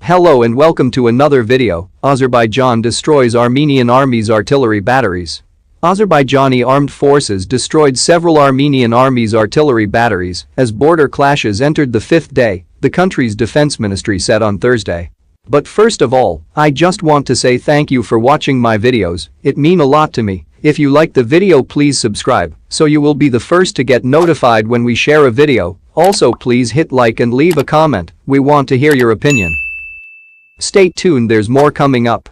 Hello and welcome to another video. Azerbaijan destroys Armenian army's artillery batteries. Azerbaijani armed forces destroyed several Armenian army's artillery batteries as border clashes entered the fifth day, the country's defense ministry said on Thursday. But first of all, I just want to say thank you for watching my videos, it mean a lot to me. If you like the video, please subscribe so you will be the first to get notified when we share a video. Also please hit like and leave a comment, we want to hear your opinion. Stay tuned, there's more coming up.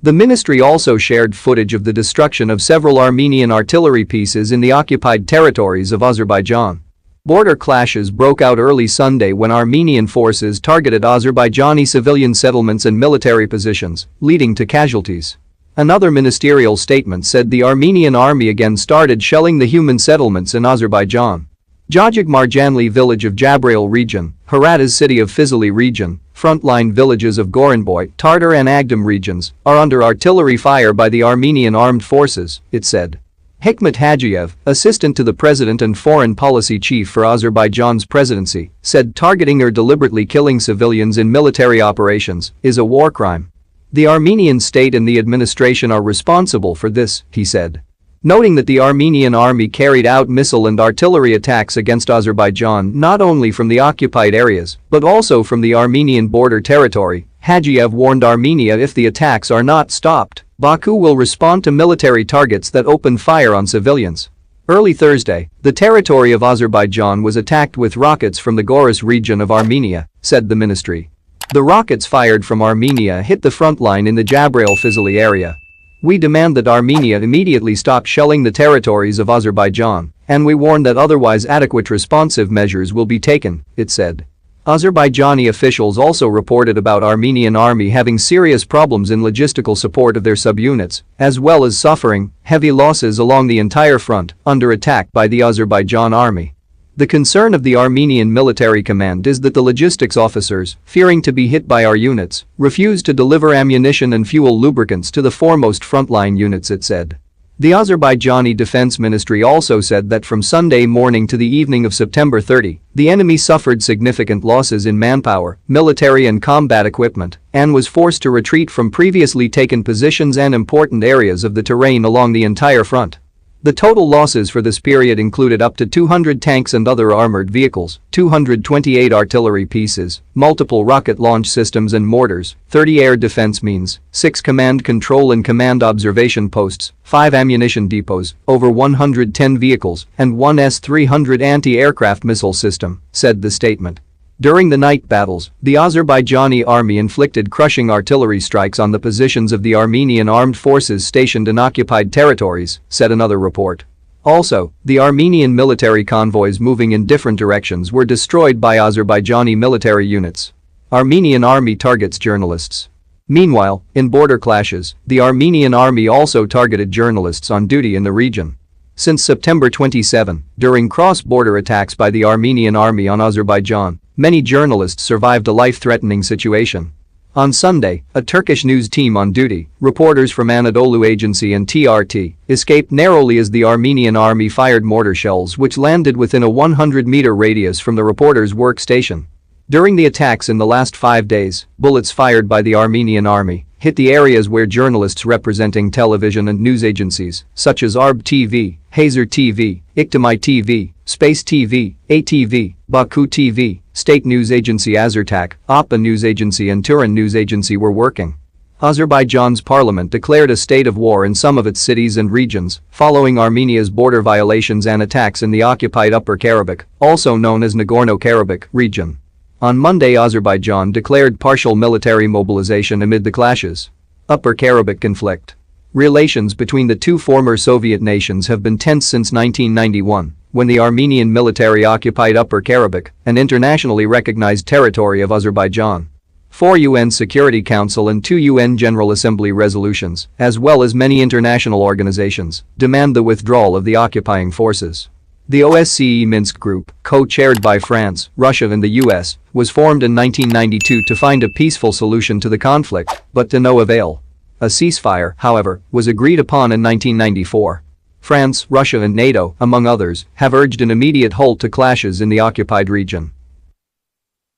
The ministry also shared footage of the destruction of several Armenian artillery pieces in the occupied territories of Azerbaijan. Border clashes broke out early Sunday when Armenian forces targeted Azerbaijani civilian settlements and military positions, leading to casualties. Another ministerial statement said the Armenian army again started shelling the human settlements in Azerbaijan. Jajik Marjanli village of Jabrayil region, Harata's city of Fizili region, frontline villages of Goranboy, Tartar and Agdam regions are under artillery fire by the Armenian armed forces, it said. Hikmet Hajiev, assistant to the president and foreign policy chief for Azerbaijan's presidency, said targeting or deliberately killing civilians in military operations is a war crime. The Armenian state and the administration are responsible for this, he said. Noting that the Armenian army carried out missile and artillery attacks against Azerbaijan not only from the occupied areas but also from the Armenian border territory, Hajiev warned Armenia if the attacks are not stopped, Baku will respond to military targets that open fire on civilians. Early Thursday, the territory of Azerbaijan was attacked with rockets from the Goris region of Armenia, said the ministry. The rockets fired from Armenia hit the front line in the Jabrayil-Fizili area. We demand that Armenia immediately stop shelling the territories of Azerbaijan, and we warn that otherwise adequate responsive measures will be taken, it said. Azerbaijani officials also reported about Armenian army having serious problems in logistical support of their subunits, as well as suffering heavy losses along the entire front under attack by the Azerbaijan army. The concern of the Armenian military command is that the logistics officers, fearing to be hit by our units, refuse to deliver ammunition and fuel lubricants to the foremost frontline units, it said. The Azerbaijani Defense Ministry also said that from Sunday morning to the evening of September 30, the enemy suffered significant losses in manpower, military and combat equipment, and was forced to retreat from previously taken positions and important areas of the terrain along the entire front. The total losses for this period included up to 200 tanks and other armored vehicles, 228 artillery pieces, multiple rocket launch systems and mortars, 30 air defense means, 6 command control and command observation posts, 5 ammunition depots, over 110 vehicles, and 1 S-300 anti-aircraft missile system, said the statement. During the night battles, the Azerbaijani army inflicted crushing artillery strikes on the positions of the Armenian armed forces stationed in occupied territories, said another report. Also, the Armenian military convoys moving in different directions were destroyed by Azerbaijani military units. Armenian army targets journalists. Meanwhile, in border clashes, the Armenian army also targeted journalists on duty in the region. Since September 27, during cross-border attacks by the Armenian army on Azerbaijan, many journalists survived a life-threatening situation. On Sunday, a Turkish news team on duty, reporters from Anadolu Agency and TRT, escaped narrowly as the Armenian army fired mortar shells which landed within a 100-meter radius from the reporter's workstation. During the attacks in the last 5 days, bullets fired by the Armenian army hit the areas where journalists representing television and news agencies, such as Arb TV, Hazar TV, Iktimai TV, Space TV, ATV, Baku TV, State News Agency Azertak, APA News Agency and Turan News Agency were working. Azerbaijan's parliament declared a state of war in some of its cities and regions, following Armenia's border violations and attacks in the occupied Upper Karabakh, also known as Nagorno-Karabakh, region. On Monday, Azerbaijan declared partial military mobilization amid the clashes. Upper Karabakh conflict. Relations between the two former Soviet nations have been tense since 1991, when the Armenian military occupied Upper Karabakh, an internationally recognized territory of Azerbaijan. 4 UN Security Council and 2 UN General Assembly resolutions, as well as many international organizations, demand the withdrawal of the occupying forces. The OSCE Minsk Group, co-chaired by France, Russia and the US, was formed in 1992 to find a peaceful solution to the conflict, but to no avail. A ceasefire, however, was agreed upon in 1994. France, Russia and NATO, among others, have urged an immediate halt to clashes in the occupied region.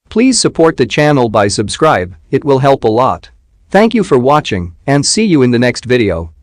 Please support the channel by subscribe, it will help a lot. Thank you for watching and see you in the next video.